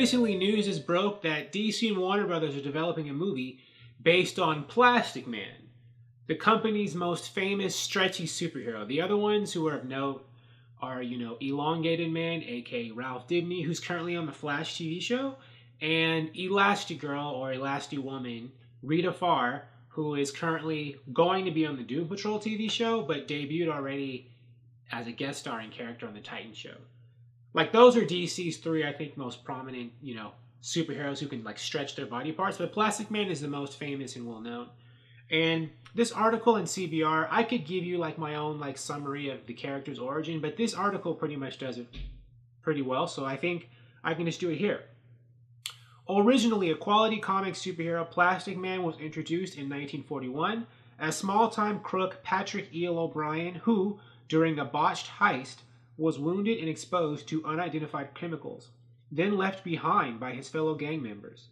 Recently, news has broke that DC and Warner Brothers are developing a movie based on Plastic Man, the company's most famous stretchy superhero. The other ones who are of note are, Elongated Man, aka Ralph Dibny, who's currently on the Flash TV show, and Elastigirl or Elasti-Woman, Rita Farr, who is currently going to be on the Doom Patrol TV show, but debuted already as a guest starring character on the Titan show. Like, those are DC's three, I think, most prominent, superheroes who can, like, stretch their body parts. But Plastic Man is the most famous and well-known. And this article in CBR, I could give you, like, my own, like, summary of the character's origin, but this article pretty much does it pretty well, so I think I can just do it here. Originally a quality comic superhero, Plastic Man was introduced in 1941 as small-time crook Patrick E.L. O'Brien, who, during a botched heist, was wounded and exposed to unidentified chemicals, then left behind by his fellow gang members.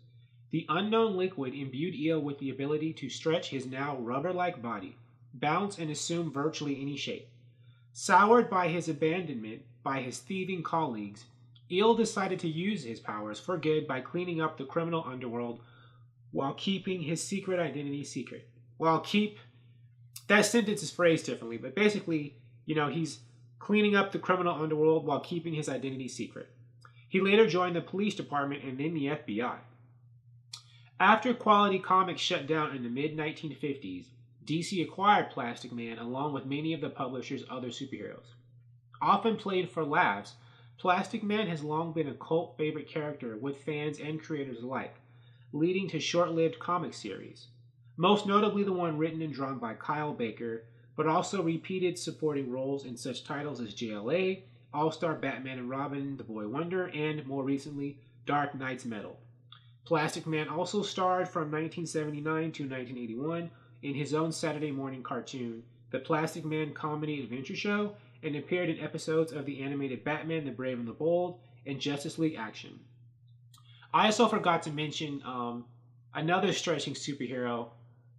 The unknown liquid imbued Eel with the ability to stretch his now rubber-like body, bounce and assume virtually any shape. Soured by his abandonment by his thieving colleagues, Eel decided to use his powers for good by cleaning up the criminal underworld while keeping his secret identity secret. That sentence is phrased differently, but basically, he's cleaning up the criminal underworld while keeping his identity secret. He later joined the police department and then the FBI. After Quality Comics shut down in the mid-1950s, DC acquired Plastic Man along with many of the publisher's other superheroes. Often played for laughs, Plastic Man has long been a cult favorite character with fans and creators alike, leading to short-lived comic series. Most notably the one written and drawn by Kyle Baker, but also repeated supporting roles in such titles as JLA, All-Star Batman and Robin, The Boy Wonder, and, more recently, Dark Knight's Metal. Plastic Man also starred from 1979 to 1981 in his own Saturday morning cartoon, The Plastic Man Comedy Adventure Show, and appeared in episodes of the animated Batman, the Brave and the Bold, and Justice League Action. I also forgot to mention another stretching superhero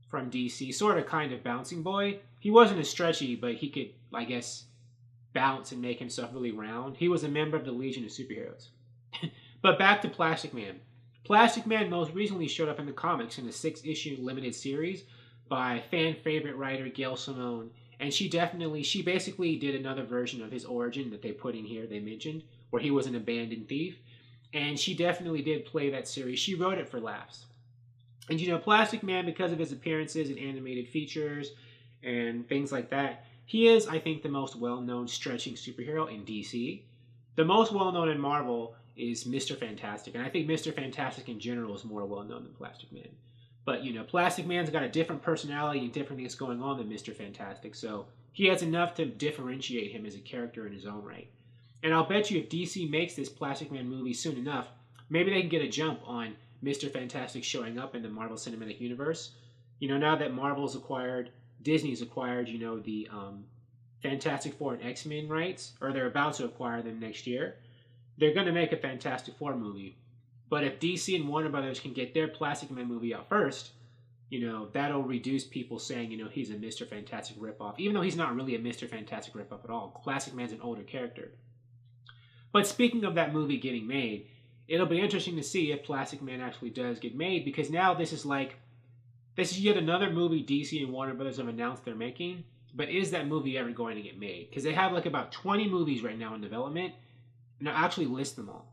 from DC, sort of kind of bouncing boy. He wasn't as stretchy, but he could, I guess, bounce and make himself really round. He was a member of the Legion of Superheroes. But back to Plastic Man. Plastic Man most recently showed up in the comics in a 6-issue limited series by fan favorite writer Gail Simone, and she basically did another version of his origin that they put in here, they mentioned, where he was an abandoned thief, and she definitely did play that series. She wrote it for laughs. And Plastic Man, because of his appearances in animated features and things like that, he is, I think, the most well-known stretching superhero in DC. The most well-known in Marvel is Mr. Fantastic, and I think Mr. Fantastic in general is more well-known than Plastic Man. But, Plastic Man's got a different personality and different things going on than Mr. Fantastic, so he has enough to differentiate him as a character in his own right. And I'll bet you if DC makes this Plastic Man movie soon enough, maybe they can get a jump on Mr. Fantastic showing up in the Marvel Cinematic Universe. Now that Disney's acquired, the Fantastic Four and X-Men rights, or they're about to acquire them next year, they're going to make a Fantastic Four movie. But if DC and Warner Brothers can get their Plastic Man movie out first, that'll reduce people saying, he's a Mr. Fantastic ripoff, even though he's not really a Mr. Fantastic ripoff at all. Plastic Man's an older character. But speaking of that movie getting made, it'll be interesting to see if Plastic Man actually does get made, because now this is yet another movie DC and Warner Brothers have announced they're making, but is that movie ever going to get made? Because they have about 20 movies right now in development, and I'll actually list them all.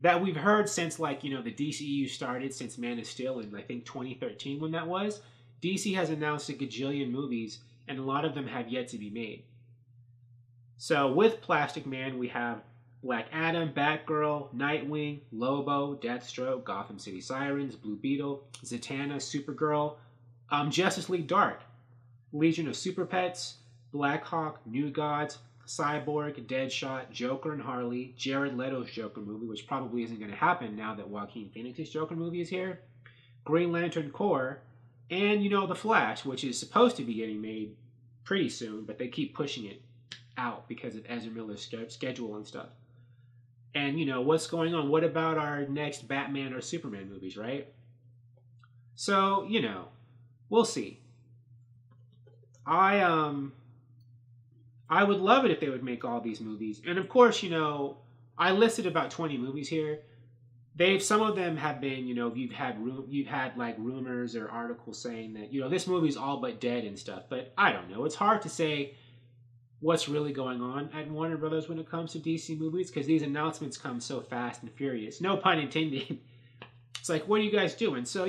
That we've heard since, the DCEU started, since Man of Steel in, I think, 2013 when that was. DC has announced a gajillion movies, and a lot of them have yet to be made. So with Plastic Man, we have Black Adam, Batgirl, Nightwing, Lobo, Deathstroke, Gotham City Sirens, Blue Beetle, Zatanna, Supergirl, Justice League Dark, Legion of Super Pets, Blackhawk, New Gods, Cyborg, Deadshot, Joker and Harley, Jared Leto's Joker movie, which probably isn't going to happen now that Joaquin Phoenix's Joker movie is here, Green Lantern Corps, and, The Flash, which is supposed to be getting made pretty soon, but they keep pushing it out because of Ezra Miller's schedule and stuff. And, what's going on? What about our next Batman or Superman movies, right? So, we'll see. I would love it if they would make all these movies. And of course, I listed about 20 movies here. Some of them have been, you've had like rumors or articles saying that, this movie's all but dead and stuff. But I don't know. It's hard to say what's really going on at Warner Brothers when it comes to DC movies, because these announcements come so fast and furious. No pun intended. It's like, what are you guys doing? So,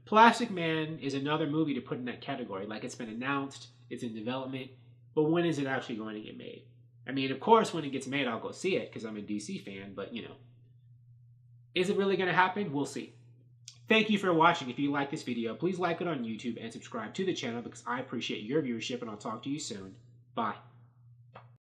Plastic Man is another movie to put in that category. Like, it's been announced, it's in development, but when is it actually going to get made? I mean, of course, when it gets made, I'll go see it because I'm a DC fan, but, is it really going to happen? We'll see. Thank you for watching. If you like this video, please like it on YouTube and subscribe to the channel because I appreciate your viewership, and I'll talk to you soon. Bye.